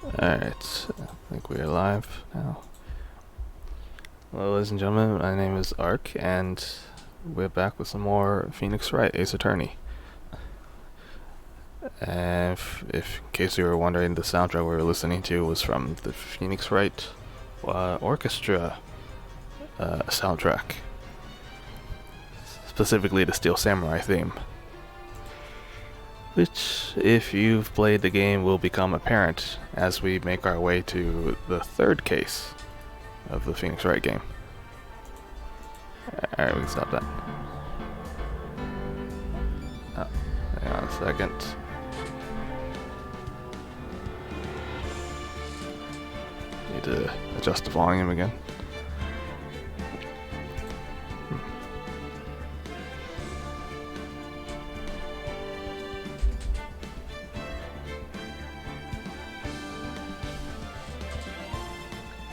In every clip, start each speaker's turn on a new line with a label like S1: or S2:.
S1: Alright, I think we're live now. Hello, ladies and gentlemen, my name is Ark, and we're back with some more Phoenix Wright, Ace Attorney. And in case you were wondering, the soundtrack we were listening to was from the Phoenix Wright Orchestra soundtrack. Specifically the Steel Samurai theme. Which, if you've played the game, will become apparent as we make our way to the third case of the Phoenix Wright game. Alright, we can stop that. Oh, hang on a second. Need to adjust the volume again.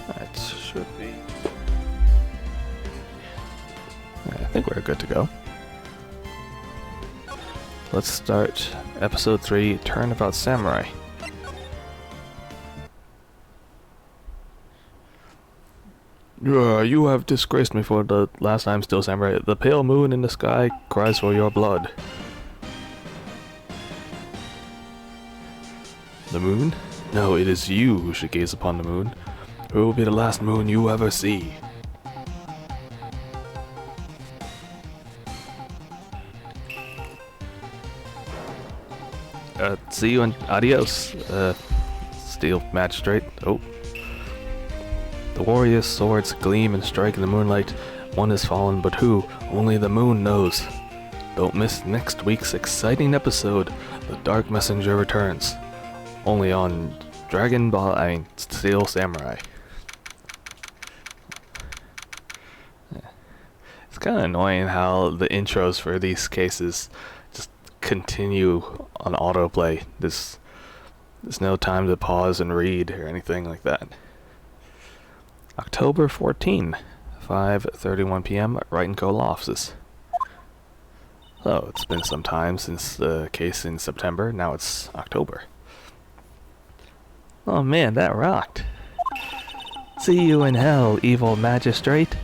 S1: That should be... I think we're good to go. Let's start episode 3, Turnabout Samurai. You have disgraced me for the last time, Steel Samurai. The pale moon in the sky cries for your blood. The moon? No, it is you who should gaze upon the moon. It will be the last moon you ever see. See you and adios, Steel Magistrate. Oh. The warrior's swords gleam and strike in the moonlight. One has fallen, but who? Only the moon knows. Don't miss next week's exciting episode, The Dark Messenger Returns. Only on Steel Samurai. It's kind of annoying how the intros for these cases just continue on autoplay. There's no time to pause and read or anything like that. October 14, 5:31 p.m. at Wright & Co. Law Offices. So, it's been some time since the case in September. Now it's October. Oh man, that rocked. See you in hell, evil magistrate.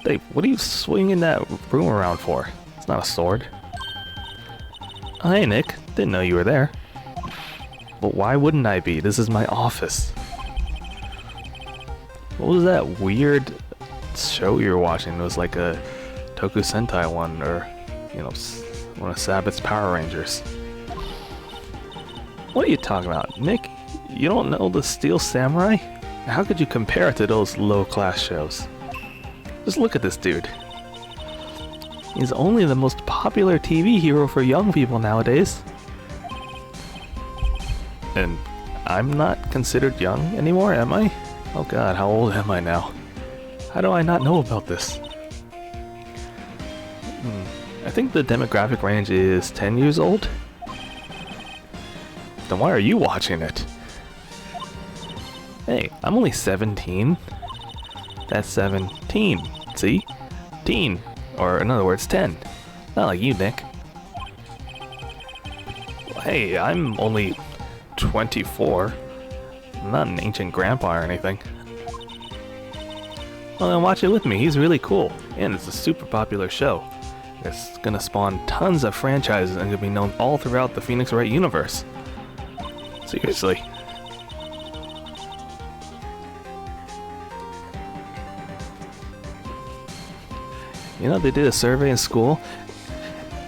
S1: Dave, what are you swinging that broom around for? It's not a sword. Oh, hey Nick, didn't know you were there. But why wouldn't I be? This is my office. What was that weird show you were watching? It was like a Toku Sentai one, or, you know, one of Sabbath's Power Rangers. What are you talking about, Nick? You don't know the Steel Samurai? How could you compare it to those low-class shows? Just look at this dude. He's only the most popular TV hero for young people nowadays. And I'm not considered young anymore, am I? Oh god, how old am I now? How do I not know about this? I think the demographic range is 10 years old? Then why are you watching it? Hey, I'm only 17. That's 17. See? Teen. Or in other words, 10. Not like you, Nick. Hey, I'm only 24. I'm not an ancient grandpa or anything. Well then watch it with me, he's really cool. And it's a super popular show. It's gonna spawn tons of franchises and gonna be known all throughout the Phoenix Wright universe. Seriously. You know, they did a survey in school,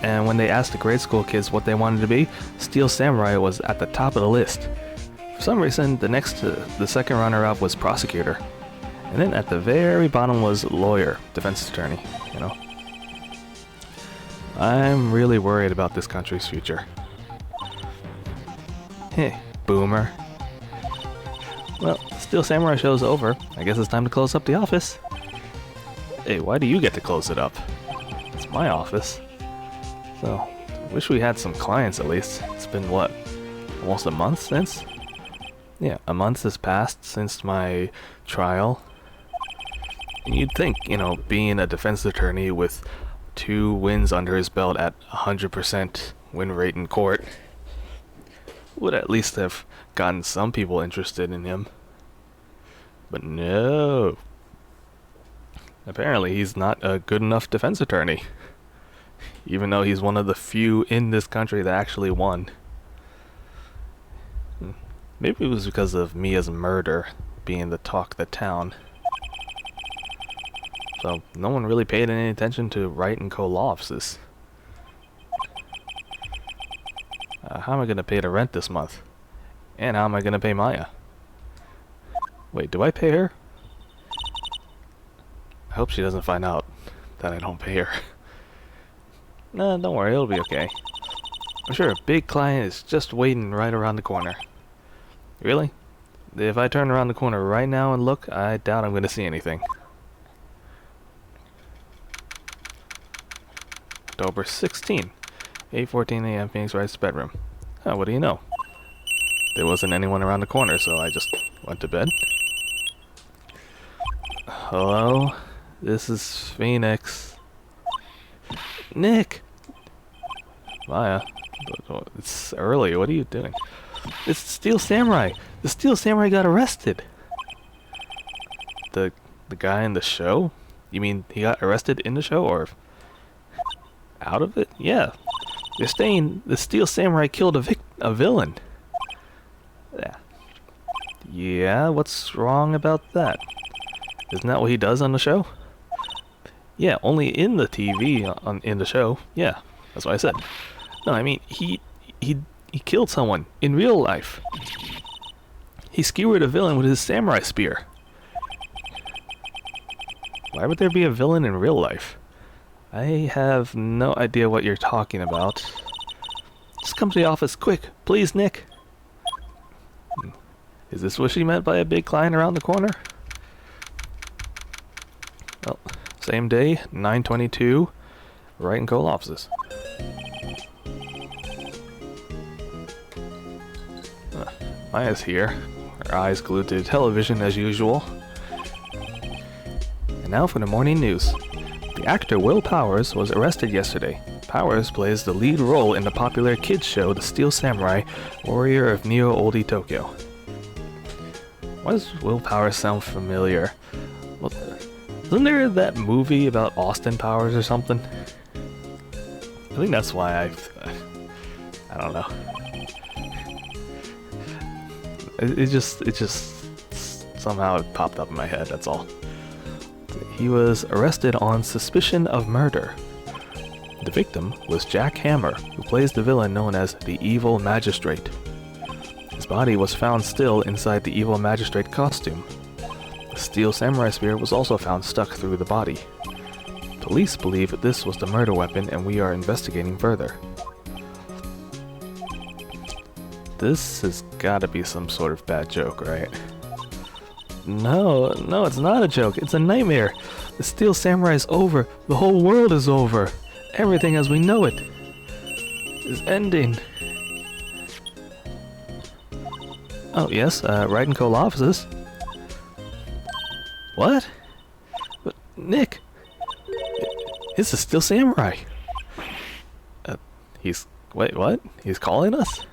S1: and when they asked the grade school kids what they wanted to be, Steel Samurai was at the top of the list. For some reason, the second runner-up was prosecutor, and then at the very bottom was lawyer, defense attorney. You know, I'm really worried about this country's future. Hey, boomer. Well, Steel Samurai show's over. I guess it's time to close up the office. Hey, why do you get to close it up? It's my office. So, wish we had some clients at least. It's been what? Almost a month since? Yeah, a month has passed since my trial. And you'd think, you know, being a defense attorney with 2 wins under his belt at 100% win rate in court would at least have gotten some people interested in him. But no. Apparently he's not a good enough defense attorney. Even though he's one of the few in this country that actually won. Maybe it was because of Mia's murder being the talk of the town. So no one really paid any attention to Wright and Co. law offices. How am I going to pay the rent this month? And how am I going to pay Maya? Wait, do I pay her? I hope she doesn't find out that I don't pay her. Nah, don't worry, it'll be okay. I'm sure a big client is just waiting right around the corner. Really? If I turn around the corner right now and look, I doubt I'm going to see anything. October 16, 8:14 a.m. Phoenix Wright's bedroom. Oh, what do you know? There wasn't anyone around the corner, so I just went to bed. Hello? This is Phoenix. Nick! Maya, it's early. What are you doing? It's Steel Samurai. The Steel Samurai got arrested. The guy in the show? You mean he got arrested in the show or out of it? Yeah. They're saying the Steel Samurai killed a villain. Yeah. Yeah, what's wrong about that? Isn't that what he does on the show? Yeah, only in the TV in the show. Yeah, that's what I said. No, I mean he killed someone in real life. He skewered a villain with his samurai spear. Why would there be a villain in real life? I have no idea what you're talking about. Just come to the office, quick, please, Nick. Is this what she meant by a big client around the corner? Well, same day, 9:22, Wright and Co. offices. Maya's here, her eyes glued to the television as usual. And now for the morning news. The actor Will Powers was arrested yesterday. Powers plays the lead role in the popular kids show The Steel Samurai, Warrior of Neo Oldie Tokyo. Why does Will Powers sound familiar? Well, isn't there that movie about Austin Powers or something? I think that's why I don't know. It just somehow it popped up in my head, that's all. He was arrested on suspicion of murder. The victim was Jack Hammer, who plays the villain known as the Evil Magistrate. His body was found still inside the Evil Magistrate costume. The Steel Samurai spear was also found stuck through the body. Police believe this was the murder weapon and we are investigating further. This has gotta be some sort of bad joke, right? No, it's not a joke. It's a nightmare. The Steel Samurai is over. The whole world is over. Everything as we know it is ending. Oh, yes, Wright and Co. offices. What? But, Nick! It's the Steel Samurai! Wait, what? He's calling us?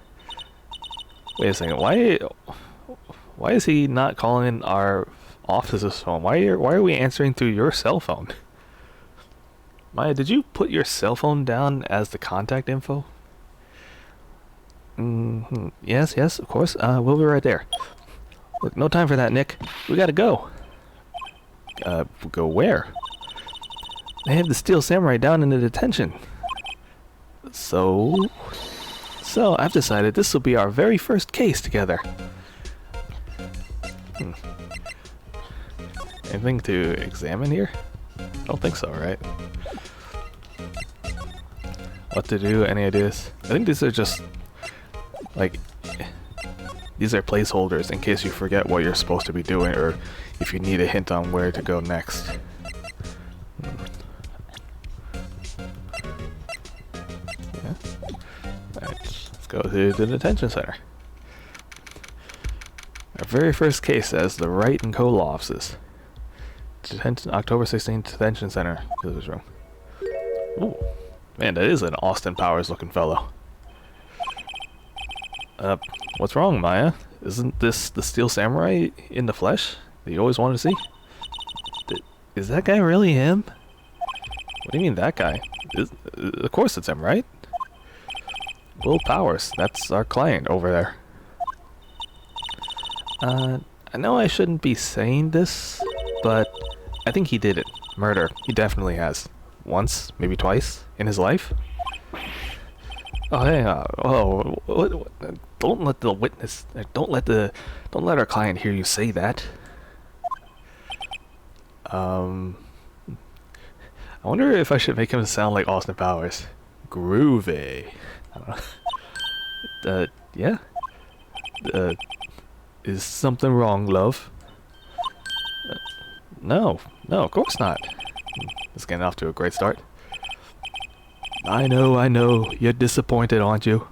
S1: Wait a second, why is he not calling our office's phone? Why are we answering through your cell phone? Maya, did you put your cell phone down as the contact info? Yes, of course. We'll be right there. Look, no time for that, Nick. We gotta go. Go where? They have the Steel Samurai down in the detention. So I've decided this will be our very first case together. Anything to examine here? I don't think so, right? What to do? Any ideas? I think these are just like these are placeholders in case you forget what you're supposed to be doing or if you need a hint on where to go next. Yeah. Alright, let's go to the detention center. Our very first case as the Wright and Co. law offices. Detention, October 16th, detention center. Killer's room. Ooh, man, that is an Austin Powers looking fellow. What's wrong, Maya? Isn't this the Steel Samurai in the flesh that you always wanted to see? Is that guy really him? What do you mean, that guy? Of course it's him, right? Will Powers, that's our client over there. I know I shouldn't be saying this, but I think he did it. Murder. He definitely has. Once, maybe twice, in his life. Oh, hey, what, don't let the witness, don't let our client hear you say that. I wonder if I should make him sound like Austin Powers. Groovy. I don't know. Yeah? Is something wrong, love? No, of course not. It's getting off to a great start. I know, you're disappointed, aren't you?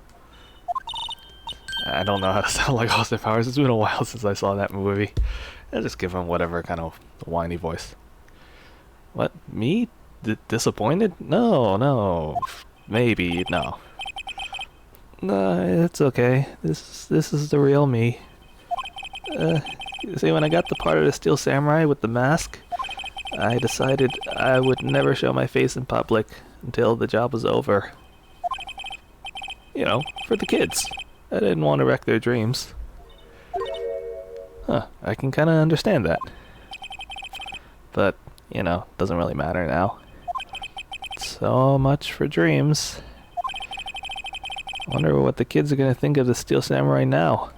S1: I don't know how to sound like Austin Powers. It's been a while since I saw that movie. I'll just give him whatever kind of whiny voice. What? Me? Disappointed? No. Maybe, no. No, it's okay. This is the real me. See, when I got the part of the Steel Samurai with the mask, I decided I would never show my face in public until the job was over. You know, for the kids. I didn't want to wreck their dreams. Huh, I can kinda understand that. But, you know, doesn't really matter now. So much for dreams. Wonder what the kids are gonna think of the Steel Samurai now.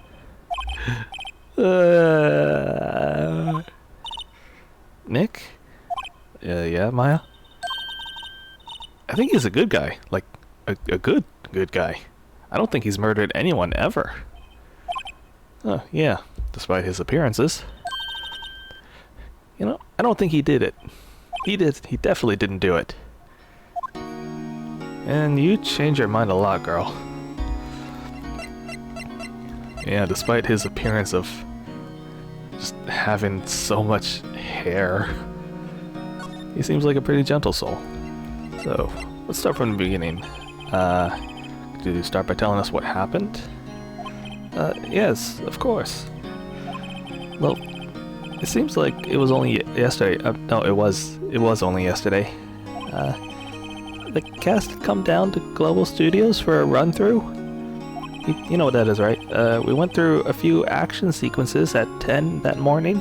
S1: Nick? Yeah, Maya? I think he's a good guy. Like, a good guy. I don't think he's murdered anyone ever. Oh, yeah, despite his appearances. You know, I don't think he did it. He definitely didn't do it. And you change your mind a lot, girl. Yeah, despite his appearance of just having so much hair, he seems like a pretty gentle soul. So, let's start from the beginning. Do you start by telling us what happened? Yes, of course. Well, it seems like it was only yesterday. No, it was only yesterday. The cast had come down to Global Studios for a run-through. You know what that is, right? We went through a few action sequences at 10 that morning,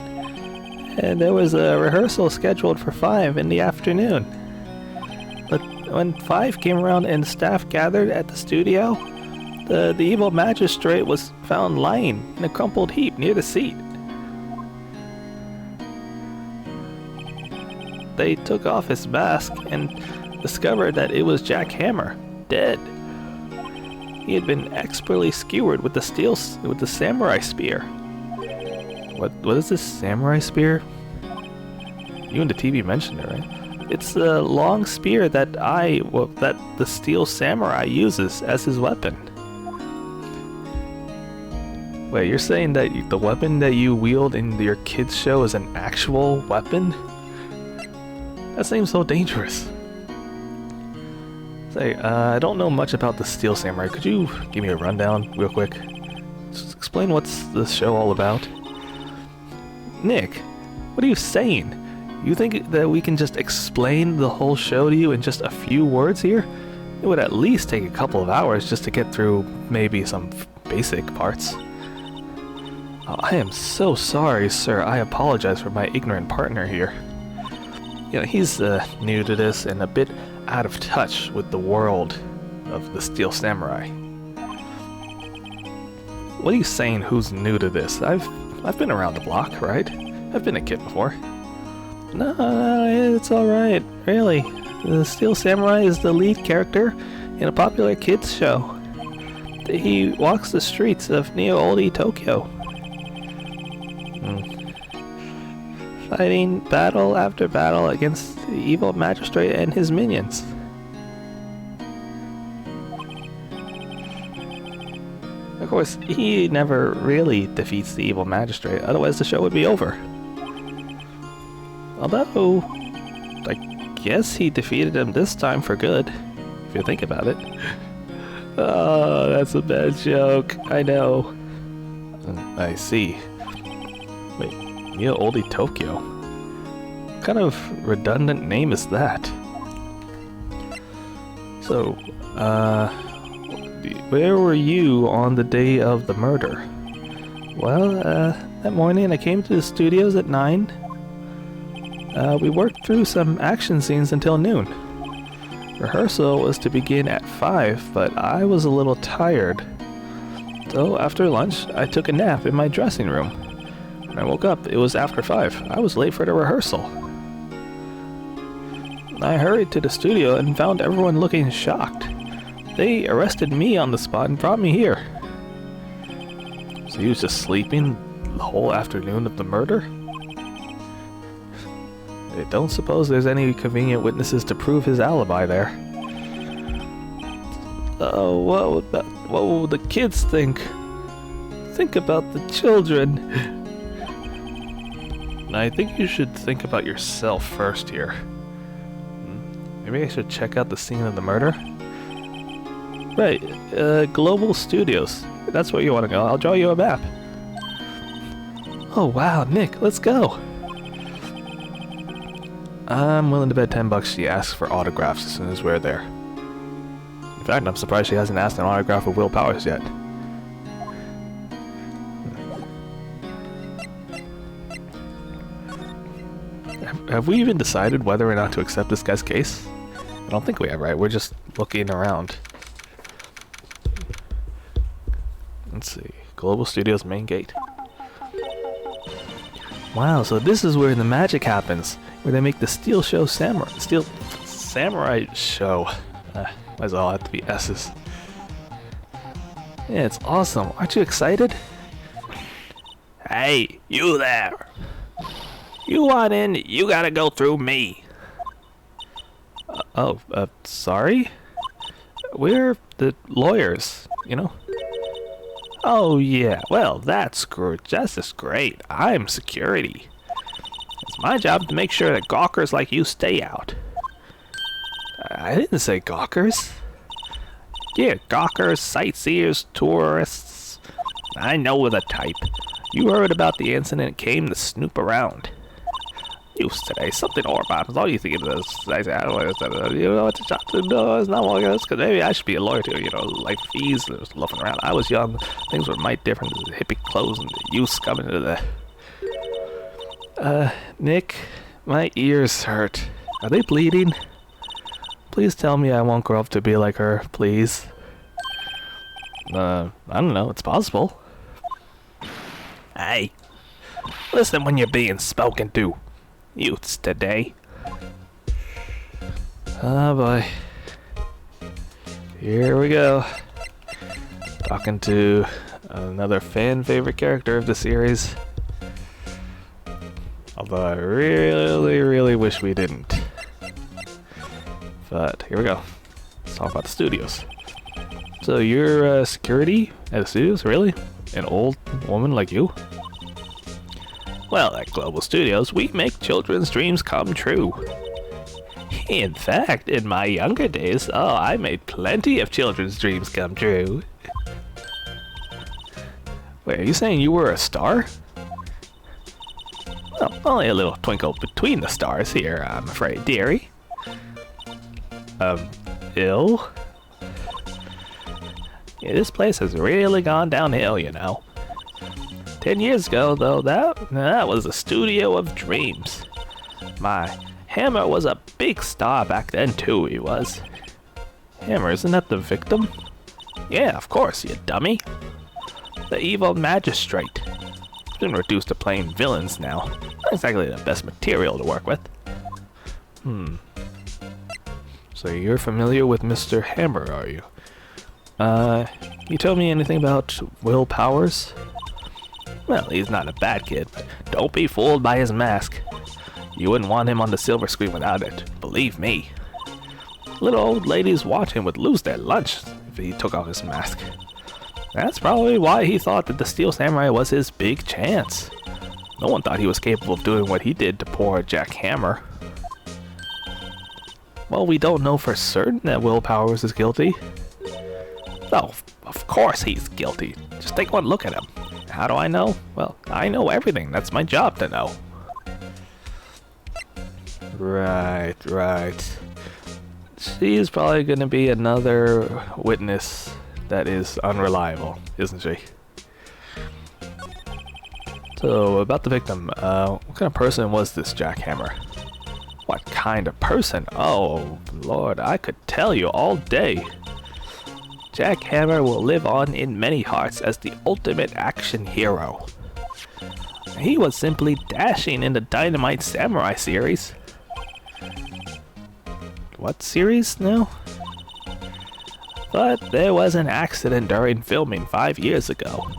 S1: and there was a rehearsal scheduled for 5 in the afternoon. But when 5 came around and staff gathered at the studio, the evil magistrate was found lying in a crumpled heap near the seat. They took off his mask and discovered that it was Jack Hammer, dead. He had been expertly skewered with the samurai spear. What is this samurai spear? You in the TV mentioned it, right? It's the long spear that the Steel Samurai uses as his weapon. Wait, you're saying that the weapon that you wield in your kids' show is an actual weapon? That seems so dangerous. Say, I don't know much about the Steel Samurai. Could you give me a rundown real quick? Just explain what's this show all about? Nick, what are you saying? You think that we can just explain the whole show to you in just a few words here? It would at least take a couple of hours just to get through maybe some basic parts. Oh, I am so sorry, sir. I apologize for my ignorant partner here. You know, he's new to this and a bit out of touch with the world of the Steel Samurai. What are you saying, who's new to this? I've been around the block, right? I've been a kid before. No, it's alright, really. The Steel Samurai is the lead character in a popular kids show. He walks the streets of neo-oldie Tokyo, fighting battle after battle against the evil magistrate and his minions. Of course, he never really defeats the evil magistrate, otherwise the show would be over. Although, I guess he defeated him this time for good, if you think about it. Oh, that's a bad joke. I know. I see. Wait, Neo Oldie Tokyo? What kind of redundant name is that? So, where were you on the day of the murder? Well, that morning I came to the studios at 9. We worked through some action scenes until noon. Rehearsal was to begin at 5, but I was a little tired. So after lunch, I took a nap in my dressing room. When I woke up, it was after 5. I was late for the rehearsal. I hurried to the studio and found everyone looking shocked. They arrested me on the spot and brought me here. So he was just sleeping the whole afternoon of the murder? I don't suppose there's any convenient witnesses to prove his alibi there. Oh, what will the kids think? Think about the children. I think you should think about yourself first here. Maybe I should check out the scene of the murder? Right, Global Studios. That's where you want to go. I'll draw you a map. Oh wow, Nick, let's go. I'm willing to bet $10 she asks for autographs as soon as we're there. In fact, I'm surprised she hasn't asked an autograph of Will Powers yet. Have we even decided whether or not to accept this guy's case? I don't think we have, right? We're just looking around. Let's see. Global Studios main gate. Wow, so this is where the magic happens. Where they make the Steel Samurai show. Might as well have to be S's. Yeah, it's awesome. Aren't you excited? Hey, you there. You want in, you gotta go through me. Sorry? We're the lawyers, you know? Oh yeah, well that's just great. I'm security. It's my job to make sure that gawkers like you stay out. I didn't say gawkers. Yeah, gawkers, sightseers, tourists. I know the type. You heard about the incident and came to snoop around. News today, something horrible happens. All you think of is, I don't you know what to no, it's not like this, because maybe I should be a lawyer too, you know, like fees, just luffing around. I was young, things were might different, the hippie clothes and the youths coming into the... Nick, my ears hurt. Are they bleeding? Please tell me I won't grow up to be like her, please. I don't know, it's possible. Hey, listen when you're being spoken to. Youths today. Oh boy. Here we go. Talking to another fan favorite character of the series. Although I really wish we didn't. But here we go. Let's talk about the studios. So you're security at the studios, really? An old woman like you? Well, at Global Studios, we make children's dreams come true. In fact, in my younger days, I made plenty of children's dreams come true. Wait, are you saying you were a star? Well, only a little twinkle between the stars here, I'm afraid, dearie. Ill? Yeah, this place has really gone downhill, you know. 10 years ago, though, that was a studio of dreams. My Hammer was a big star back then, too, he was. Hammer, isn't that the victim? Yeah, of course, you dummy. The evil magistrate. He's been reduced to plain villains now. Not exactly the best material to work with. So you're familiar with Mr. Hammer, are you? You tell me anything about Will Powers? Well, he's not a bad kid, but don't be fooled by his mask. You wouldn't want him on the silver screen without it, believe me. Little old ladies watching would lose their lunch if he took off his mask. That's probably why he thought that the Steel Samurai was his big chance. No one thought he was capable of doing what he did to poor Jack Hammer. Well, we don't know for certain that Will Powers is guilty. Oh, of course he's guilty. Just take one look at him. How do I know? Well, I know everything. That's my job to know. Right. She's probably going to be another witness that is unreliable, isn't she? So, about the victim, what kind of person was this jackhammer? What kind of person? Oh, Lord, I could tell you all day. Jackhammer will live on in many hearts as the ultimate action hero. He was simply dashing in the Dynamite Samurai series. What series now? But there was an accident during filming 5 years ago.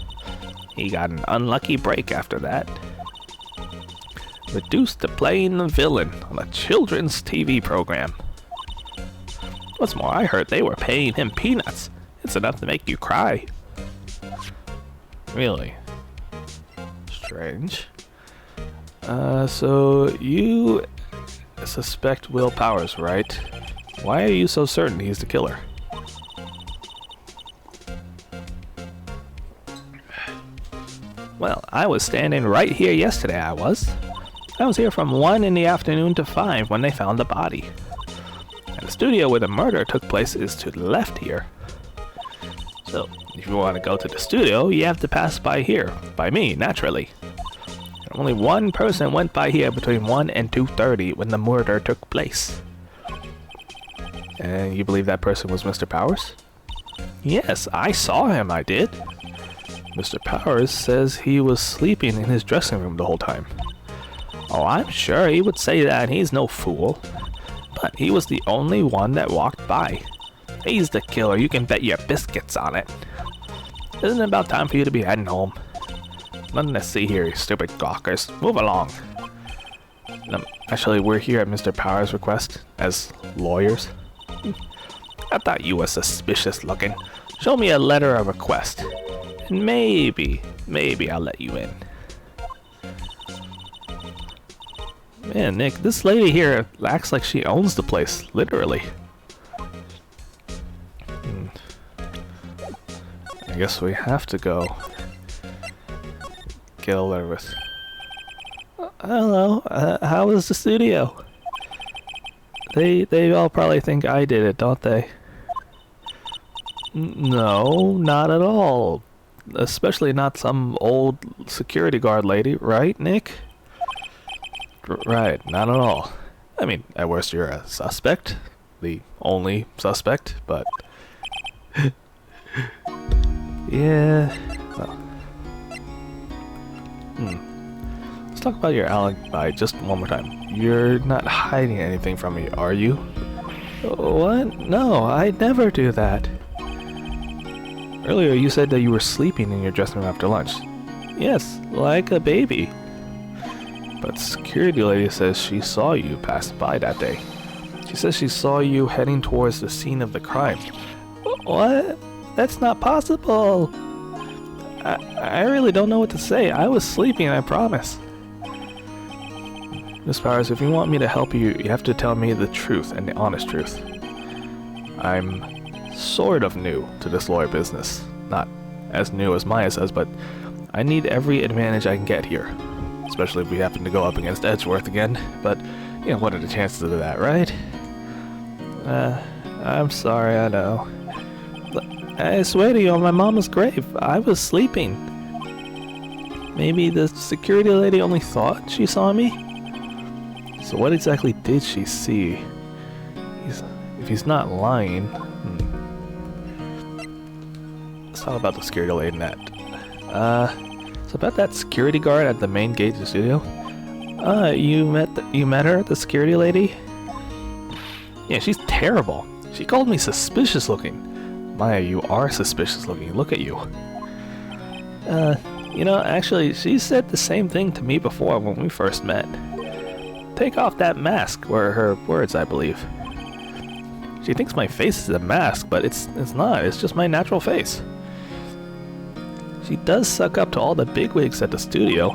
S1: He got an unlucky break after that. Reduced to playing the villain on a children's TV program. What's more, I heard they were paying him peanuts. It's enough to make you cry. Really? Strange. So you suspect Will Powers, right? Why are you so certain he's the killer? Well, I was standing right here yesterday, I was here from 1 in the afternoon to 5 when they found the body. And the studio where the murder took place is to the left here. So, if you want to go to the studio, you have to pass by here. By me, naturally. And only one person went by here between 1 and 2:30 when the murder took place. And you believe that person was Mr. Powers? Yes, I saw him, I did. Mr. Powers says he was sleeping in his dressing room the whole time. Oh, I'm sure he would say that, he's no fool. But he was the only one that walked by. He's the killer, you can bet your biscuits on it. Isn't it about time for you to be heading home? Nothing to see here, you stupid gawkers. Move along. Actually, we're here at Mr. Powers' request, as lawyers. I thought you were suspicious looking. Show me a letter of request. And maybe I'll let you in. Man, Nick, this lady here acts like she owns the place, literally. I guess we have to go get a letter with. Hello, how is the studio? They all probably think I did it, don't they? No, not at all. Especially not some old security guard lady, right, Nick? Right, not at all. I mean, at worst you're a suspect. The only suspect, but... yeah... Well. Let's talk about your alibi just one more time. You're not hiding anything from me, are you? What? No, I'd never do that. Earlier you said that you were sleeping in your dressing room after lunch. Yes, like a baby. But security lady says she saw you pass by that day. She says she saw you heading towards the scene of the crime. What? That's not possible. I really don't know what to say. I was sleeping, I promise. Miss Powers, if you want me to help you, you have to tell me the truth and the honest truth. I'm sort of new to this lawyer business. Not as new as Maya says, but I need every advantage I can get here. Especially if we happen to go up against Edgeworth again. But, you know, what are the chances of that, right? I'm sorry, I know. I swear to you, on my mama's grave, I was sleeping. Maybe the security lady only thought she saw me? So what exactly did she see? If he's not lying... Let's talk about the security lady in that. So about that security guard at the main gate of the studio? You met her, the security lady? Yeah, she's terrible. She called me suspicious looking. Maya, you are suspicious looking. Look at you. You know, actually, she said the same thing to me before when we first met. Take off that mask, were her words, I believe. She thinks my face is a mask, but it's not. It's just my natural face. She does suck up to all the bigwigs at the studio.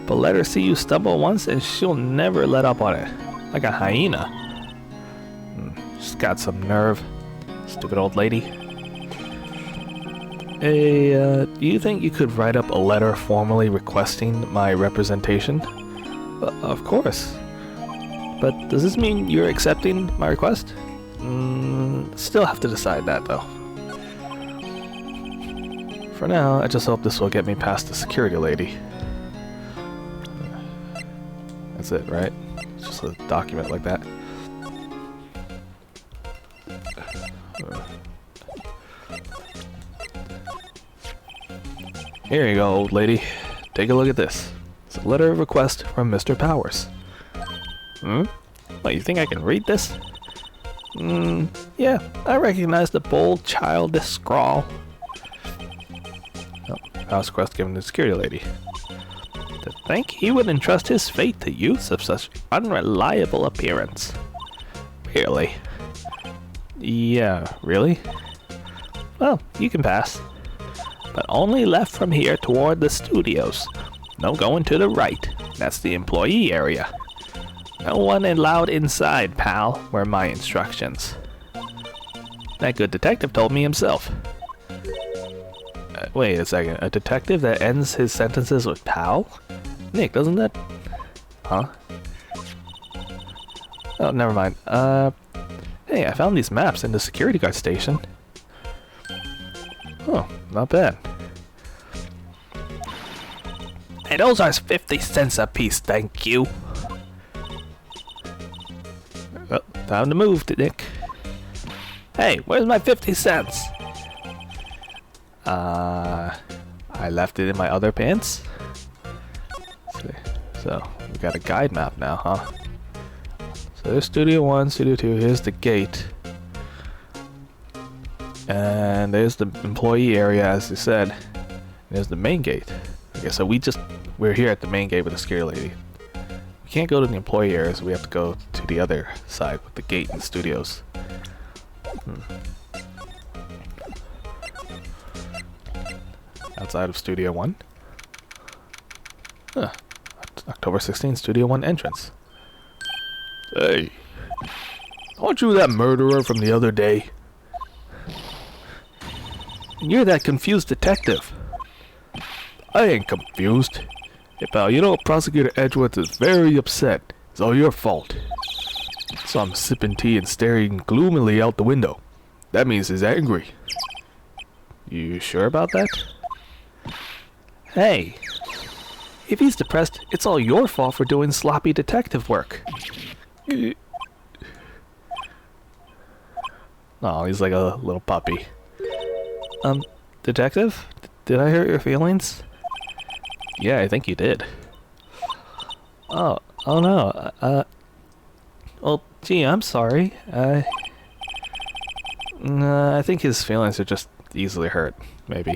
S1: But let her see you stumble once and she'll never let up on it. Like a hyena. She's got some nerve. Stupid old lady. Hey, do you think you could write up a letter formally requesting my representation? Of course. But does this mean you're accepting my request? Still have to decide that, though. For now, I just hope this will get me past the security lady. That's it, right? It's just a document like that. Here you go, old lady. Take a look at this. It's a letter of request from Mr. Powers. What, you think I can read this? Yeah, I recognize the bold, childish scrawl. Oh, house request given to the security lady. To think he would entrust his fate to youths of such unreliable appearance. Really? Yeah, really? Well, you can pass. But only left from here toward the studios. No going to the right. That's the employee area. No one allowed inside, pal, were my instructions. That good detective told me himself. Wait a second, a detective that ends his sentences with pal? Nick, doesn't that... Huh? Oh, never mind. Hey, I found these maps in the security guard station. Oh, not bad. Hey, those are 50 cents a piece, thank you. Well, time to move, Nick. Hey, where's my 50 cents? I left it in my other pants. Let's see. So, we got a guide map now, huh? So there's Studio 1, Studio 2, here's the gate. And there's the employee area, as you said. There's the main gate. Okay, so we're here at the main gate with the security lady. We can't go to the employee area, so we have to go to the other side with the gate and the studios. Outside of Studio 1. Huh. October 16th, Studio 1 entrance. Hey, aren't you that murderer from the other day? You're that confused detective. I ain't confused. Hey pal, you know Prosecutor Edgeworth is very upset. It's all your fault. So I'm sipping tea and staring gloomily out the window. That means he's angry. You sure about that? Hey, if he's depressed, it's all your fault for doing sloppy detective work. Oh, he's like a little puppy. Detective? Did I hurt your feelings? Yeah, I think you did. Oh no. Well, gee, I'm sorry. I think his feelings are just easily hurt, maybe.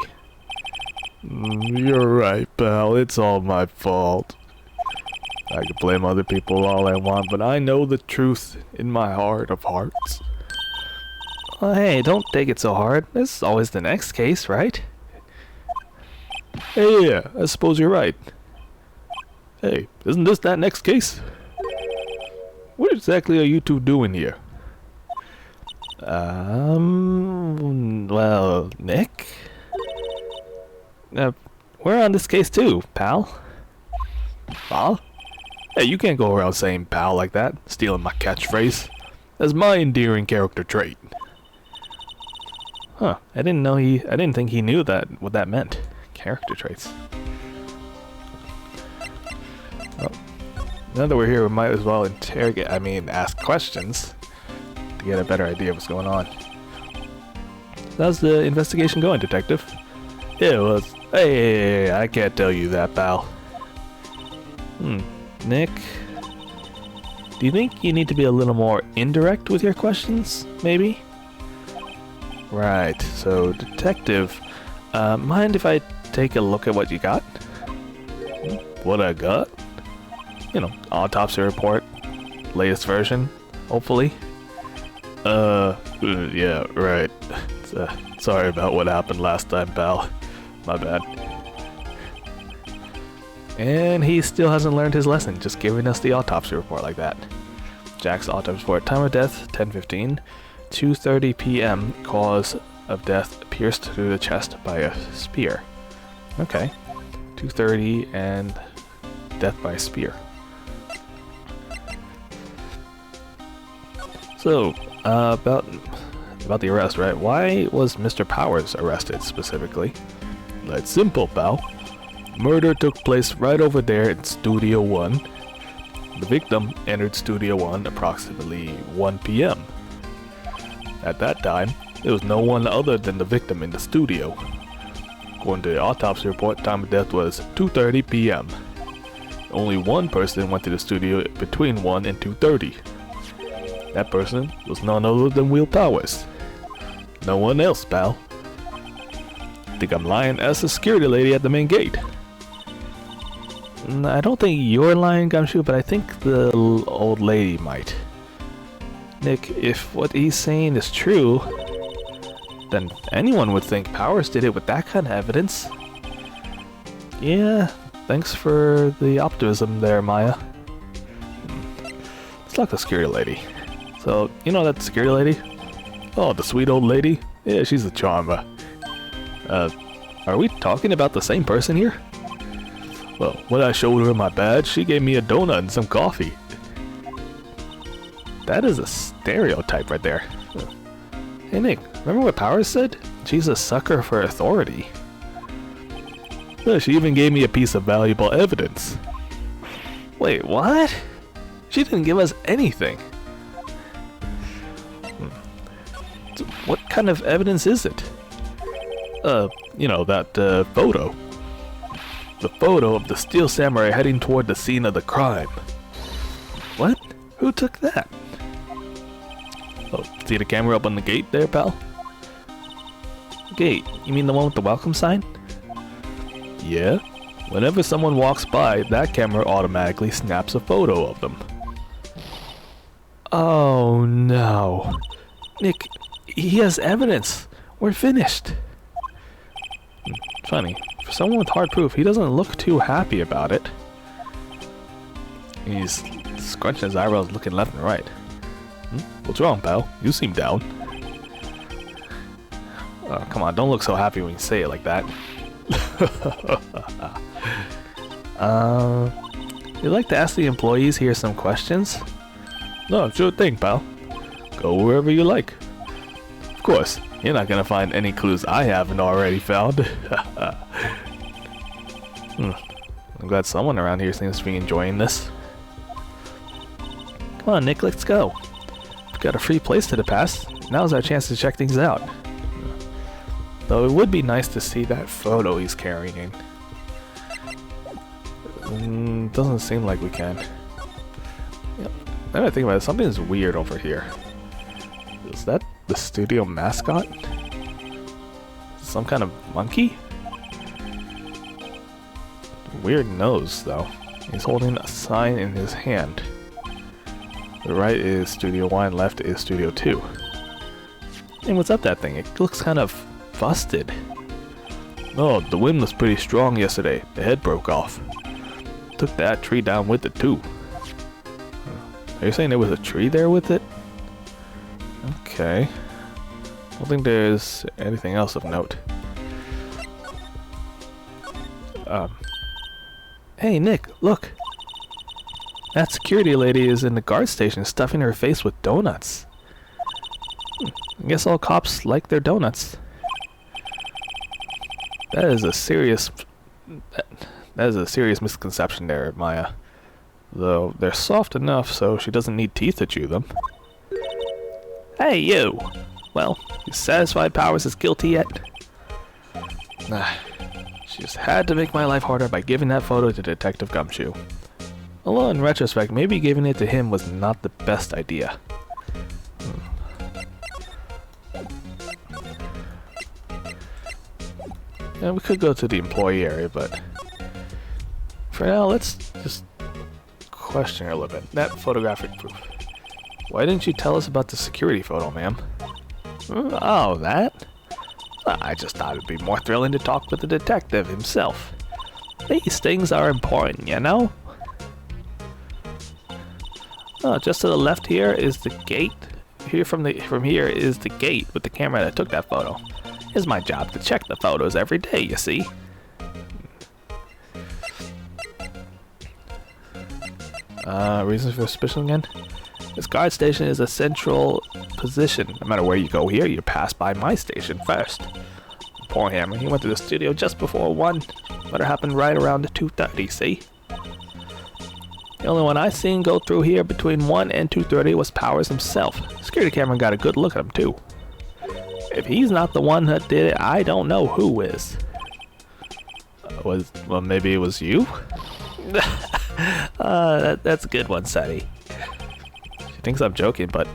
S1: You're right, pal. It's all my fault. I can blame other people all I want, but I know the truth in my heart of hearts. Well, hey, don't take it so hard. This is always the next case, right? Hey, yeah, I suppose you're right. Hey, isn't this that next case? What exactly are you two doing here? Well, Nick? We're on this case too, pal. Pal? Hey, you can't go around saying pal like that, stealing my catchphrase. That's my endearing character trait. Huh, I didn't think he knew what that meant. Character traits. Well, now that we're here, we might as well ask questions to get a better idea of what's going on. How's the investigation going, detective? Yeah, well, hey, I can't tell you that, pal. Nick, do you think you need to be a little more indirect with your questions, maybe? Right, so detective, mind if I take a look at what you got? What I got? You know, autopsy report, latest version, hopefully. Yeah, right. Sorry about what happened last time, pal. My bad. And he still hasn't learned his lesson, just giving us the autopsy report like that. Jack's autopsy report, time of death, 10:15, 2:30 p.m., cause of death pierced through the chest by a spear. Okay. 230 and death by spear. So, about the arrest, right? Why was Mr. Powers arrested specifically? That's simple, pal. Murder took place right over there in Studio 1. The victim entered Studio 1 approximately 1 p.m. At that time, there was no one other than the victim in the studio. According to the autopsy report, time of death was 2:30 p.m. Only one person went to the studio between 1 and 2:30. That person was none other than Will Powers. No one else, pal. Think I'm lying as the security lady at the main gate. I don't think you're lying, Gumshoe, but I think the old lady might. Nick, if what he's saying is true, then anyone would think Powers did it with that kind of evidence. Yeah, thanks for the optimism there, Maya. Let's talk to the security lady. So, you know that security lady? Oh, the sweet old lady? Yeah, she's a charmer. Are we talking about the same person here? Well, when I showed her my badge, she gave me a donut and some coffee. That is a stereotype right there. Hey Nick, remember what Powers said? She's a sucker for authority. Well, she even gave me a piece of valuable evidence. Wait, what? She didn't give us anything. So what kind of evidence is it? You know, that photo. The photo of the Steel Samurai heading toward the scene of the crime. What? Who took that? Oh, see the camera up on the gate there, pal? Gate? You mean the one with the welcome sign? Yeah. Whenever someone walks by, that camera automatically snaps a photo of them. Oh no. Nick, he has evidence. We're finished. Funny. For someone with hard proof, he doesn't look too happy about it. He's scrunching his eyebrows, looking left and right. What's wrong, pal? You seem down. Oh, come on, don't look so happy when you say it like that. You'd like to ask the employees here some questions? No, sure thing, pal. Go wherever you like. Of course, you're not gonna find any clues I haven't already found. I'm glad someone around here seems to be enjoying this. Come on, Nick, let's go. We've got a free place to the pass. Now's our chance to check things out. Though it would be nice to see that photo he's carrying. Doesn't seem like we can. Yep. Now I think about it, something's weird over here. Is that the studio mascot? Some kind of monkey? Weird nose, though. He's holding a sign in his hand. The right is Studio 1, left is Studio 2. And what's up that thing? It looks kind of busted. Oh, the wind was pretty strong yesterday. The head broke off. Took that tree down with it too. Are you saying there was a tree there with it? Okay. I don't think there's anything else of note. Hey Nick, look! That security lady is in the guard station stuffing her face with donuts. I guess all cops like their donuts. That is a serious misconception there, Maya. Though they're soft enough so she doesn't need teeth to chew them. Hey you! Well, you satisfied Powers is guilty yet? Nah. She just had to make my life harder by giving that photo to Detective Gumshoe. Although in retrospect, maybe giving it to him was not the best idea. Yeah, we could go to the employee area, but for now, let's just question her a little bit. That photographic proof. Why didn't you tell us about the security photo, ma'am? Oh, that? I just thought it'd be more thrilling to talk with the detective himself. These things are important, you know? Oh, just to the left here is the gate. From here is the gate with the camera that took that photo. It's my job to check the photos every day, you see. Reasons for suspicion again? This guard station is a central position. No matter where you go here, you pass by my station first. Poor Hammer, he went to the studio just before 1. But it happened right around 2:30, see? The only one I seen go through here between 1 and 2:30 was Powers himself. Security camera got a good look at him too. If he's not the one that did it, I don't know who is. Well, maybe it was you? That's a good one, Sadie. She thinks I'm joking, but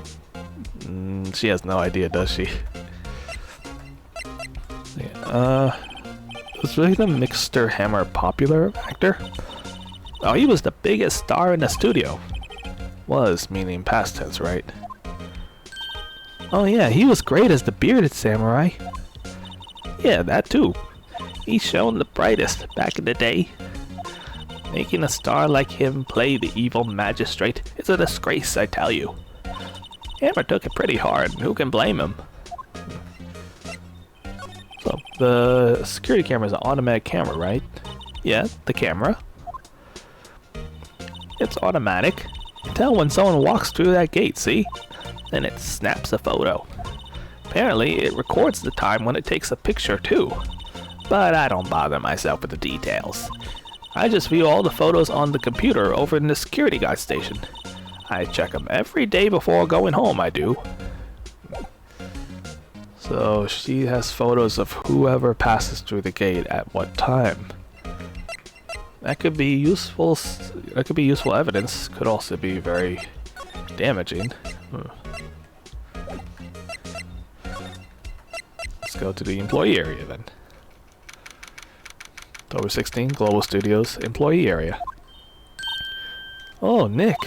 S1: she has no idea, does she? Was really the Mr. Hammer popular actor? Oh, he was the biggest star in the studio. Was, meaning past tense, right? Oh yeah, he was great as the bearded samurai. Yeah, that too. He shone the brightest back in the day. Making a star like him play the evil magistrate is a disgrace, I tell you. Hammer took it pretty hard, who can blame him? So, the security camera is an automatic camera, right? Yeah, the camera. It's automatic. You can tell when someone walks through that gate, see? Then it snaps a photo. Apparently, it records the time when it takes a picture too. But I don't bother myself with the details. I just view all the photos on the computer over in the security guard station. I check them every day before going home, I do. So she has photos of whoever passes through the gate at what time. That could be useful. That could be useful evidence. Could also be very damaging. Let's go to the employee area then. October 16, Global Studios employee area. Oh, Nick.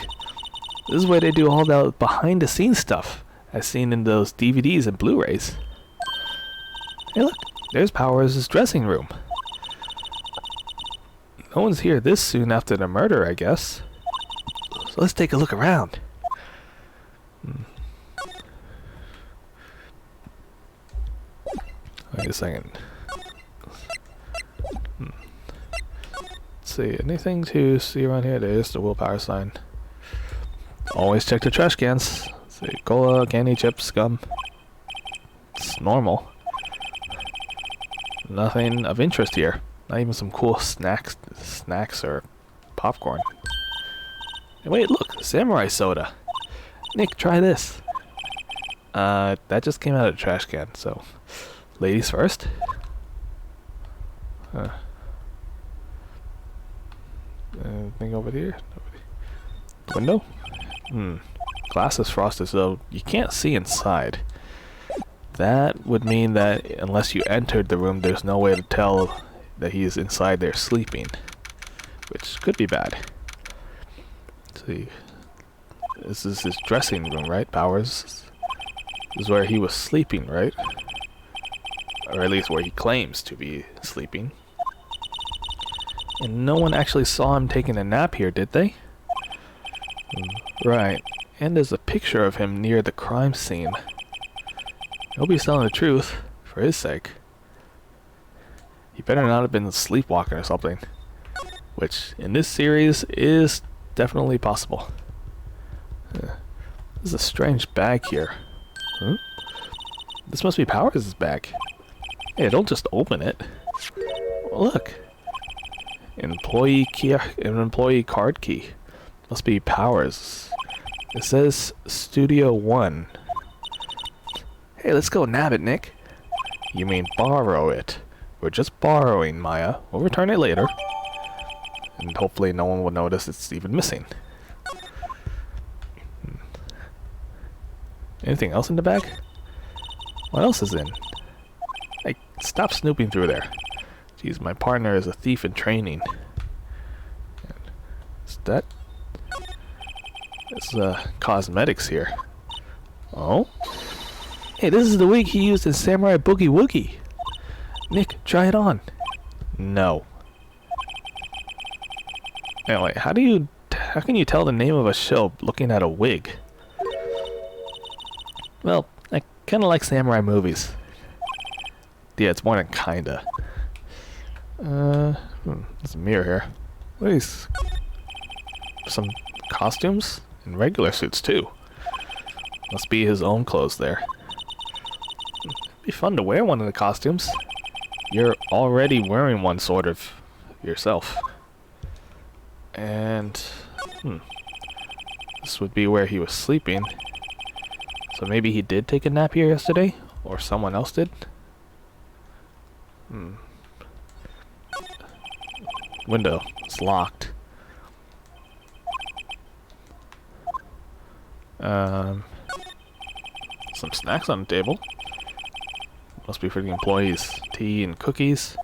S1: This is where they do all the behind the scenes stuff as seen in those DVDs and Blu-rays. Hey look, there's Powers' dressing room. No one's here this soon after the murder, I guess. So let's take a look around. Wait a second. Let's see, anything to see around here? There's the willpower sign. Always check the trash cans. Let's see, cola, candy, chips, gum. It's normal. Nothing of interest here. Not even some cool snacks or popcorn. Hey, wait, look, samurai soda. Nick, try this. That just came out of the trash can, so ladies first. Anything over here? Window? Glass is frosted, so you can't see inside. That would mean that unless you entered the room, there's no way to tell that he is inside there sleeping, which could be bad. Let's see. This is his dressing room, right? Powers. This is where he was sleeping, right? Or at least where he claims to be sleeping. And no one actually saw him taking a nap here, did they? Right. And there's a picture of him near the crime scene. He'll be telling the truth, for his sake. He better not have been sleepwalking or something. Which, in this series, is definitely possible. There's a strange bag here. This must be Powers' bag. Hey, don't just open it. Well, look. An employee card key. Must be Powers. It says Studio 1. Hey, let's go nab it, Nick. You mean borrow it. We're just borrowing, Maya. We'll return it later. And hopefully no one will notice it's even missing. Anything else in the bag? What else is in? Hey, stop snooping through there. Jeez, my partner is a thief in training. Is that... It's cosmetics here. Oh? Hey, this is the wig he used in Samurai Boogie Woogie. Nick, try it on. No. Anyway, how can you tell the name of a show looking at a wig? Well, I kinda like samurai movies. Yeah, it's more than kinda. There's a mirror here. What are these? Some costumes? And regular suits, too. Must be his own clothes there. It'd be fun to wear one of the costumes. You're already wearing one, sort of, yourself. And... this would be where he was sleeping. So maybe he did take a nap here yesterday? Or someone else did? Window. It's locked. Some snacks on the table. Must be for the employees. Tea and cookies.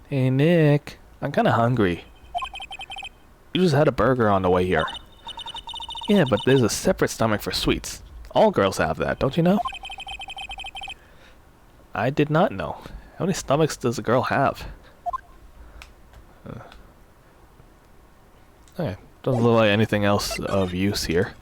S1: Hey Nick, I'm kinda hungry. You just had a burger on the way here. Yeah, but there's a separate stomach for sweets. All girls have that, don't you know? I did not know. How many stomachs does a girl have? Okay, doesn't look like anything else of use here.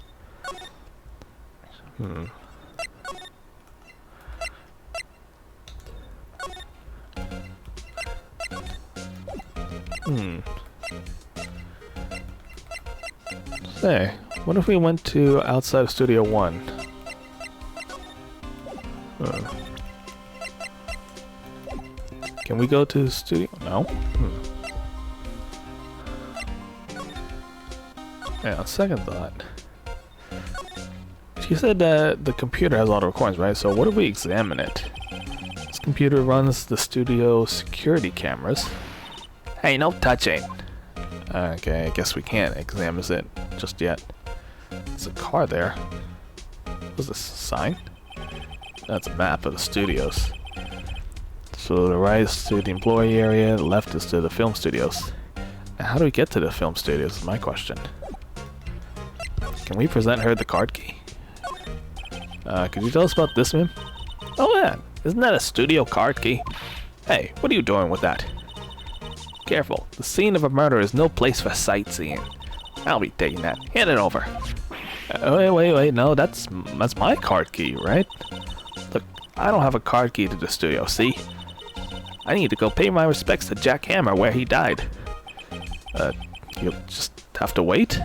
S1: Say, what if we went to outside of Studio 1? Can we go to Studio? No? Yeah, on second thought. She said that the computer has a lot of recordings, right? So what if we examine it? This computer runs the studio security cameras. Hey, no touching! Okay, I guess we can't examine it just yet. There's a car there. What's this, a sign? That's a map of the studios. So the right is to the employee area, the left is to the film studios. Now how do we get to the film studios is my question. Can we present her the card key? Could you tell us about this, ma'am? Oh man, isn't that a studio card key? Hey, what are you doing with that? Careful, the scene of a murder is no place for sightseeing. I'll be taking that. Hand it over. Wait, no, that's my card key, right? Look, I don't have a card key to the studio, see? I need to go pay my respects to Jack Hammer where he died. You'll just have to wait?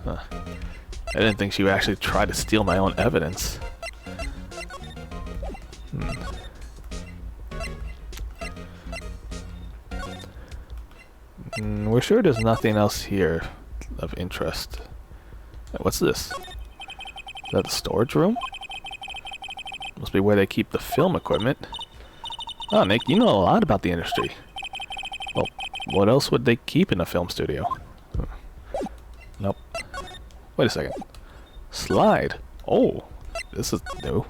S1: I didn't think she would actually try to steal my own evidence. We're sure there's nothing else here of interest. What's this? Is that the storage room? Must be where they keep the film equipment. Oh, Nick, you know a lot about the industry. Well, what else would they keep in a film studio? Nope. Wait a second. Slide. Oh, this is new.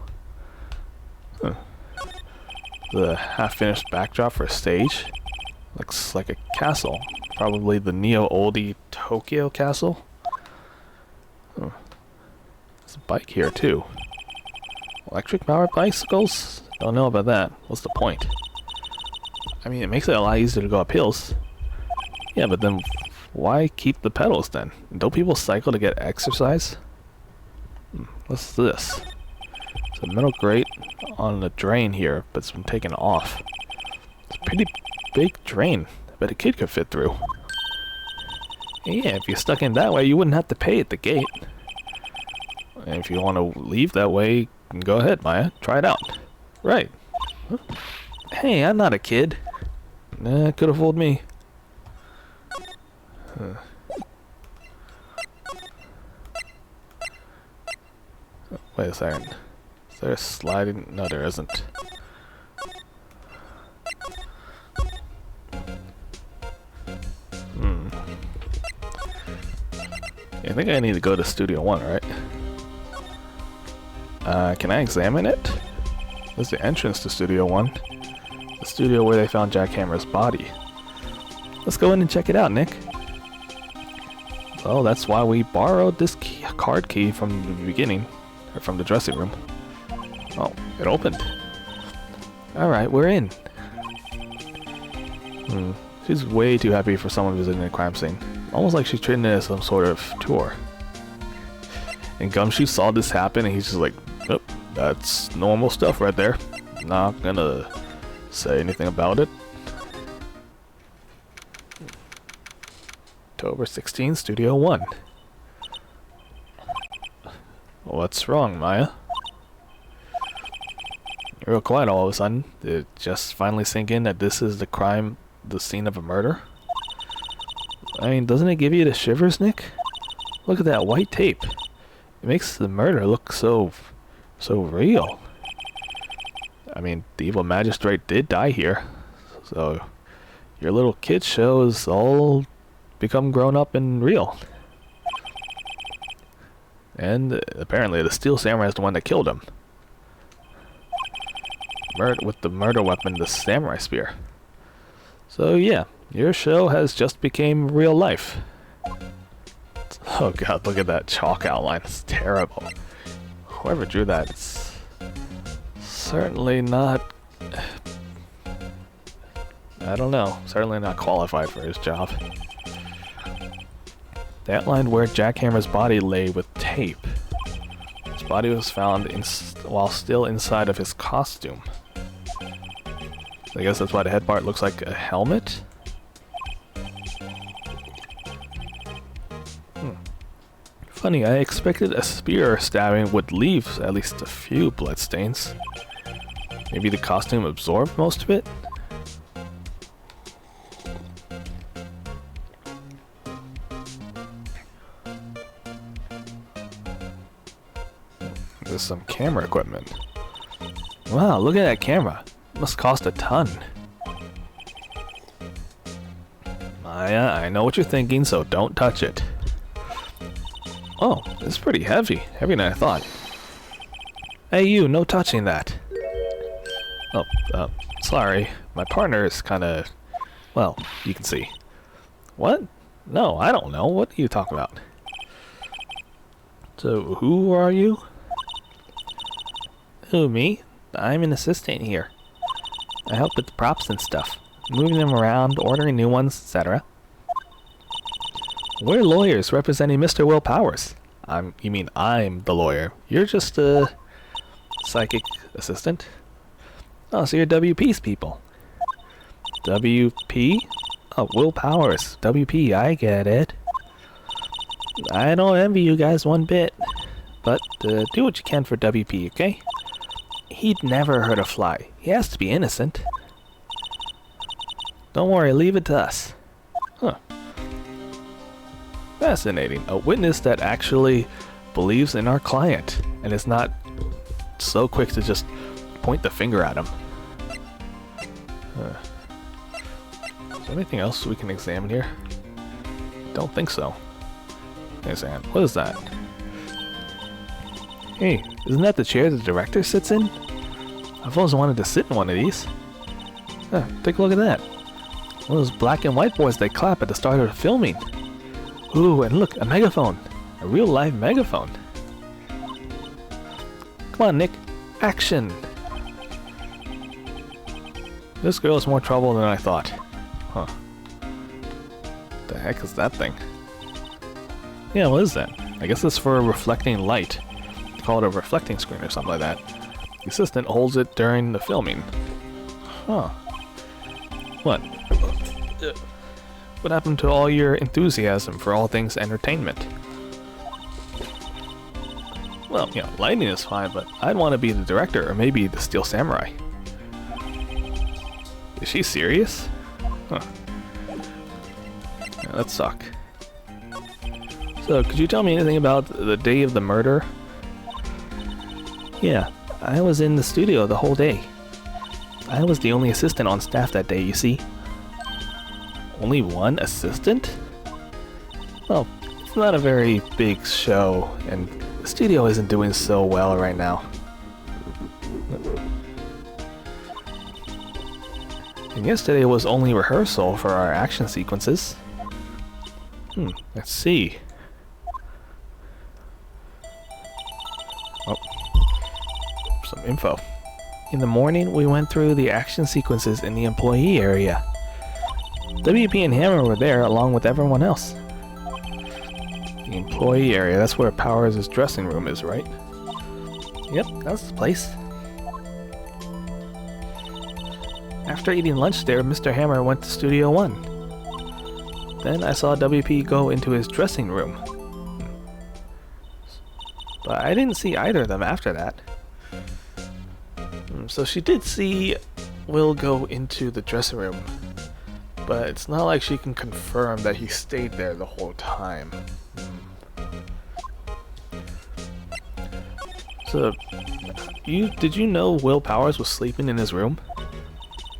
S1: The half-finished backdrop for a stage. Looks like a castle. Probably the neo-oldie Tokyo castle. There's a bike here too. Electric powered bicycles? Don't know about that. What's the point? I mean, it makes it a lot easier to go up hills. Yeah, but then why keep the pedals then? Don't people cycle to get exercise? What's this? It's a metal grate on the drain here, but it's been taken off. It's a pretty big drain. I bet a kid could fit through. Yeah, if you're stuck in that way, you wouldn't have to pay at the gate. And if you want to leave that way, go ahead, Maya. Try it out. Right. Huh? Hey, I'm not a kid. Nah, could have fooled me. Wait a second. Is there a sliding? No, there isn't. I think I need to go to Studio 1, right? Can I examine it? This is the entrance to Studio 1. The studio where they found Jack Hammer's body. Let's go in and check it out, Nick. Well, that's why we borrowed this card key from the beginning. Or from the dressing room. Oh, it opened. Alright, we're in. She's way too happy for someone visiting a crime scene. Almost like she's treating it as some sort of tour. And Gumshoe saw this happen and he's just like, oh, that's normal stuff right there. not gonna say anything about it. October 16, Studio 1. What's wrong, Maya? You're real quiet all of a sudden. Did it just finally sink in that this is the crime, the scene of a murder? I mean, doesn't it give you the shivers, Nick? Look at that white tape. It makes the murder look so real. I mean, the evil magistrate did die here. So, your little kid show is all become grown up and real. And apparently the Steel Samurai is the one that killed him. With the murder weapon, the samurai spear. So yeah, your show has just became real life. Oh god, look at that chalk outline. It's terrible. Whoever drew that, it's certainly not... I don't know. Certainly not qualified for his job. They outlined where Jackhammer's body lay with tape. His body was found while still inside of his costume. I guess that's why the head part looks like a helmet? Funny, I expected a spear stabbing would leave at least a few bloodstains. Maybe the costume absorbed most of it? There's some camera equipment. Wow, look at that camera. It must cost a ton. Maya, I know what you're thinking, so don't touch it. Oh, it's pretty heavy. Heavier than I thought. Hey you, no touching that. Oh, sorry. My partner is kinda... well, you can see. What? No, I don't know. What are you talking about? So, who are you? Who, me? I'm an assistant here. I help with the props and stuff. Moving them around, ordering new ones, etc. We're lawyers representing Mr. Will Powers. You mean I'm the lawyer. You're just a psychic assistant? Oh, so you're WP's people. WP? Oh, Will Powers. WP, I get it. I don't envy you guys one bit. But do what you can for WP, okay? He'd never hurt a fly. He has to be innocent. Don't worry, leave it to us. Huh. Fascinating. A witness that actually believes in our client and is not so quick to just point the finger at him. Is there anything else we can examine here? Don't think so. Examine. What is that? Hey, isn't that the chair the director sits in? I've always wanted to sit in one of these. Take a look at that. One of those black and white boys they clap at the start of the filming. Ooh, and look, a megaphone. A real live megaphone. Come on, Nick. Action! This girl is more trouble than I thought. Huh. The heck is that thing? Yeah, what is that? I guess it's for reflecting light. Call it a reflecting screen or something like that. The assistant holds it during the filming. Huh. What? What happened to all your enthusiasm for all things entertainment? Well, you know, lighting is fine, but I'd want to be the director or maybe the Steel Samurai. Is she serious? Huh. Yeah, that suck. So, could you tell me anything about the day of the murder? Yeah, I was in the studio the whole day. I was the only assistant on staff that day, you see. Only one assistant? Well, it's not a very big show, and the studio isn't doing so well right now. And yesterday was only rehearsal for our action sequences. Let's see. Oh. Some info. In the morning, we went through the action sequences in the employee area. WP and Hammer were there along with everyone else. The employee area, that's where Powers' dressing room is, right? Yep, that's the place. After eating lunch there, Mr. Hammer went to Studio 1. Then I saw WP go into his dressing room. But I didn't see either of them after that. So she did see Will go into the dressing room. But it's not like she can confirm that he stayed there the whole time. So, did you know Will Powers was sleeping in his room?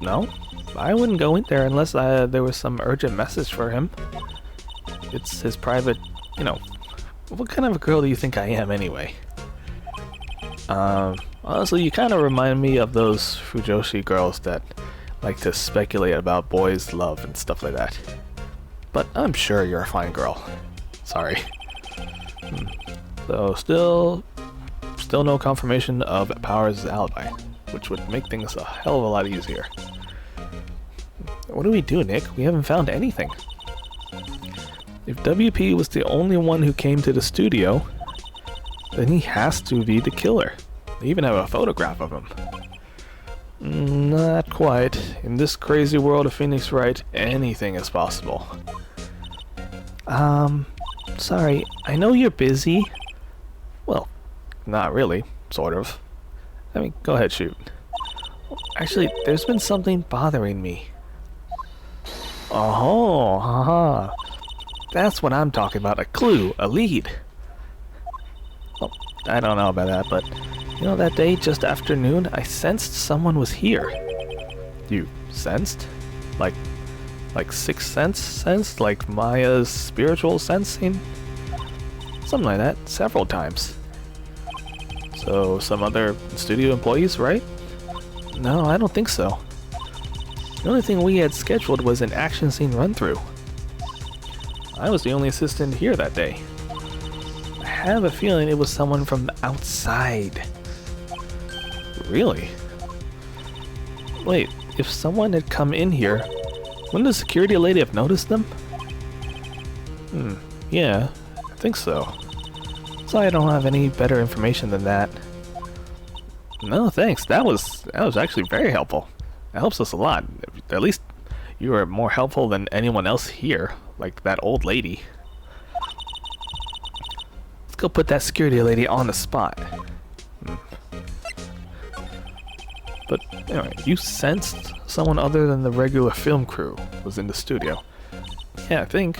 S1: No? I wouldn't go in there unless there was some urgent message for him. It's his private, you know. What kind of a girl do you think I am anyway? Honestly, you kind of remind me of those Fujoshi girls that like to speculate about boys' love and stuff like that. But I'm sure you're a fine girl. Sorry. So still no confirmation of Powers' alibi, which would make things a hell of a lot easier. What do we do, Nick? We haven't found anything. If WP was the only one who came to the studio, then he has to be the killer. They even have a photograph of him. Not quite. In this crazy world of Phoenix Wright, anything is possible. Sorry, I know you're busy. Well, not really, sort of. I mean, go ahead, shoot. Actually, there's been something bothering me. Oh, haha. That's what I'm talking about, a clue, a lead. Well, I don't know about that, but you know, that day, just after noon, I sensed someone was here. You sensed? Like sixth sense sensed? Like Maya's spiritual sensing? Something like that, several times. So, some other studio employees, right? No, I don't think so. The only thing we had scheduled was an action scene run-through. I was the only assistant here that day. I have a feeling it was someone from the outside. Really? Wait, if someone had come in here, wouldn't the security lady have noticed them? Yeah, I think so. Sorry I don't have any better information than that. No, thanks. That was actually very helpful. That helps us a lot. At least you were more helpful than anyone else here, like that old lady. Let's go put that security lady on the spot. But anyway, you sensed someone other than the regular film crew was in the studio. Yeah, I think.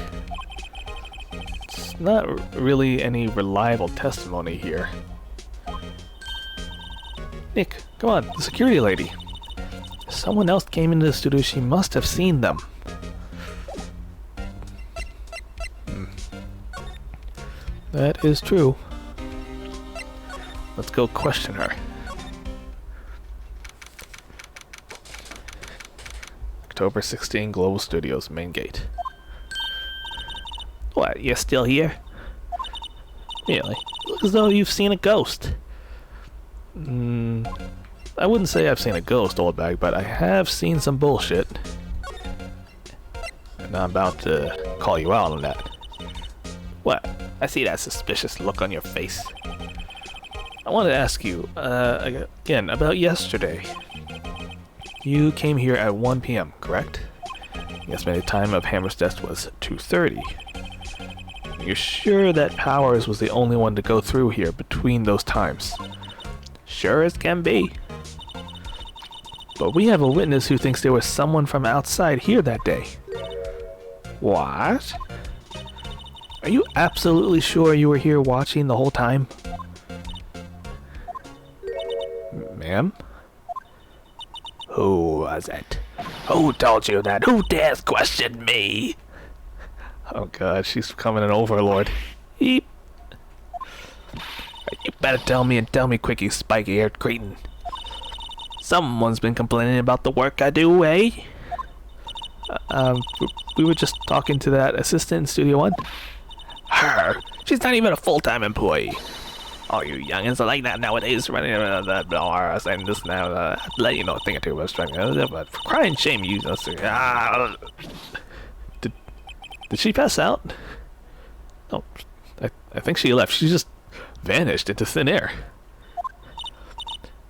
S1: It's not really any reliable testimony here. Nick, come on, the security lady. If someone else came into the studio, she must have seen them. That is true. Let's go question her. October 16, Global Studios, main gate. What, you're still here? Really? Look as though you've seen a ghost. I wouldn't say I've seen a ghost, old bag, but I have seen some bullshit. And I'm about to call you out on that. What? I see that suspicious look on your face. I wanted to ask you, again, about yesterday. You came here at 1 p.m., correct? The estimated time of Hammer's death was 2:30. You're sure that Powers was the only one to go through here between those times? Sure as can be. But we have a witness who thinks there was someone from outside here that day. What? Are you absolutely sure you were here watching the whole time? Ma'am? Who was it? Who told you that? Who dares question me? Oh god, she's becoming an overlord. Eep. You better tell me, and tell me quick, you spiky-haired cretin. Someone's been complaining about the work I do, eh? We were just talking to that assistant in Studio 1. Her? She's not even a full-time employee. Oh, you youngins are like that nowadays, running around that bars and this now. I'd let you know a thing or two about struggling, but for crying shame, you just. Did she pass out? No, I think she left. She just vanished into thin air.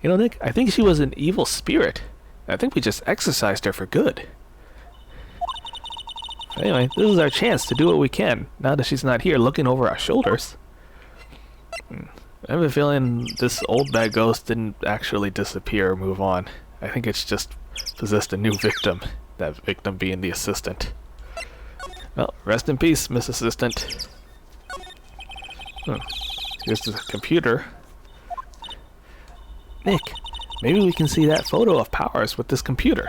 S1: You know, Nick, I think she was an evil spirit. I think we just exercised her for good. Anyway, this is our chance to do what we can, now that she's not here looking over our shoulders. I have a feeling this old bad ghost didn't actually disappear or move on. I think it's just possessed a new victim, that victim being the assistant. Well, rest in peace, Miss Assistant. Here's the computer. Nick, maybe we can see that photo of Powers with this computer.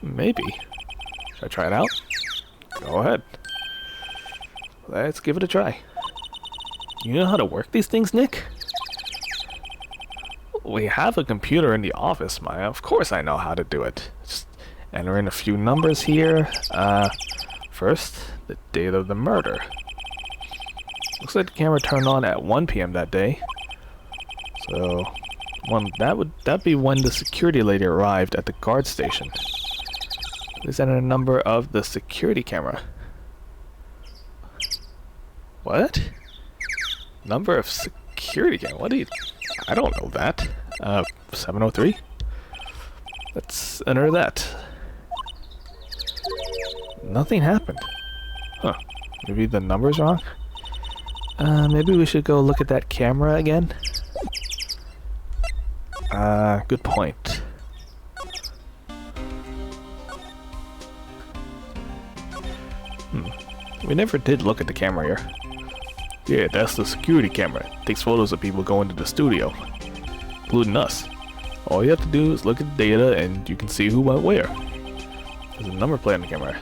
S1: Maybe. Should I try it out? Go ahead. Let's give it a try. You know how to work these things, Nick? We have a computer in the office, Maya. Of course I know how to do it. Just enter in a few numbers here. First, the date of the murder. Looks like the camera turned on at 1 p.m. that day. So, that'd be when the security lady arrived at the guard station. Please enter the number of the security camera. What? Number of security camera? What do you... I don't know that. 703? Let's enter that. Nothing happened. Huh. Maybe the number's wrong? Maybe we should go look at that camera again? Good point. We never did look at the camera here. Yeah, that's the security camera. It takes photos of people going to the studio, including us. All you have to do is look at the data and you can see who went where. There's a number plate on the camera.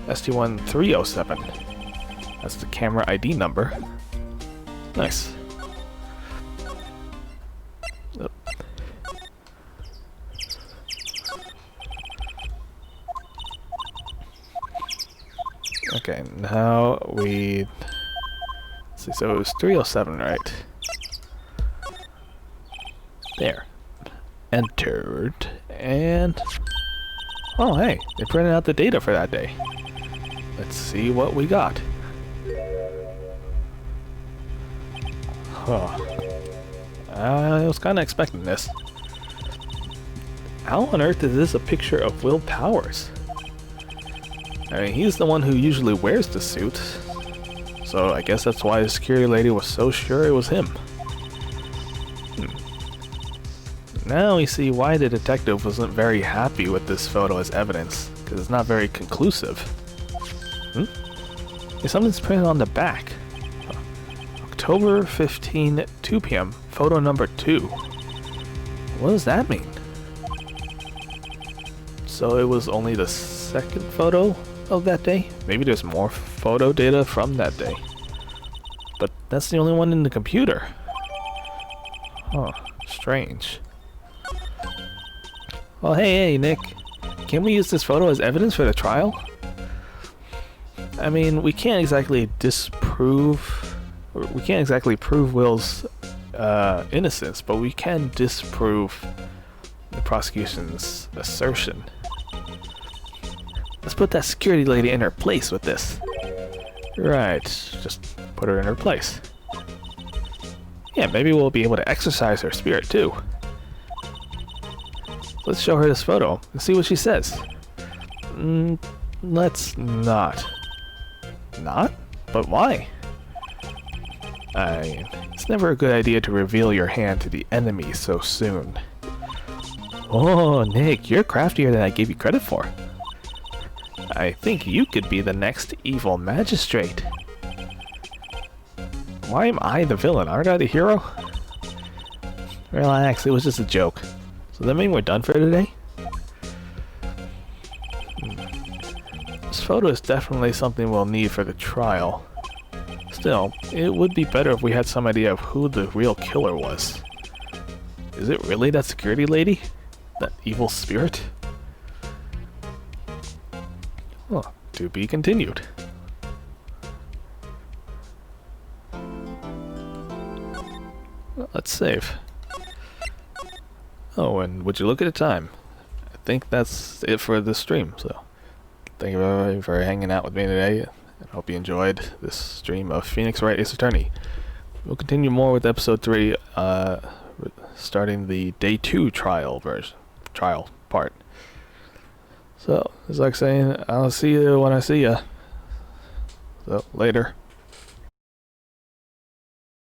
S1: ST1307. That's the camera ID number. Nice. Oh. Okay, now we... Let's see, so it was 307, right? There. Entered, and... Oh, hey, they printed out the data for that day. Let's see what we got. Huh. I was kind of expecting this. How on earth is this a picture of Will Powers? I mean, he's the one who usually wears the suit. So I guess that's why the security lady was so sure it was him. Now we see why the detective wasn't very happy with this photo as evidence, because it's not very conclusive. Hey, something's printed on the back. October 15, 2 p.m. Photo number 2. What does that mean? So it was only the second photo of that day? Maybe there's more photo data from that day. But that's the only one in the computer. Huh, strange. Well, hey, Nick. Can we use this photo as evidence for the trial? I mean, we can't exactly disprove... We can't exactly prove Will's innocence, but we can disprove the prosecution's assertion. Let's put that security lady in her place with this. Right, just put her in her place. Yeah, maybe we'll be able to exercise her spirit too. Let's show her this photo and see what she says. Let's not. Not? But why? It's never a good idea to reveal your hand to the enemy so soon. Oh, Nick, you're craftier than I gave you credit for. I think you could be the next evil magistrate. Why am I the villain? Aren't I the hero? Relax, it was just a joke. So does that mean we're done for today? This photo is definitely something we'll need for the trial. Still, it would be better if we had some idea of who the real killer was. Is it really that security lady? That evil spirit? Well, to be continued. Well, let's save. Oh, and would you look at the time? I think that's it for this stream, so thank you everybody for hanging out with me today. I hope you enjoyed this stream of Phoenix Wright Ace Attorney. We'll continue more with episode 3, starting the day 2 trial part part. So, it's like saying, I'll see you when I see ya. So, later.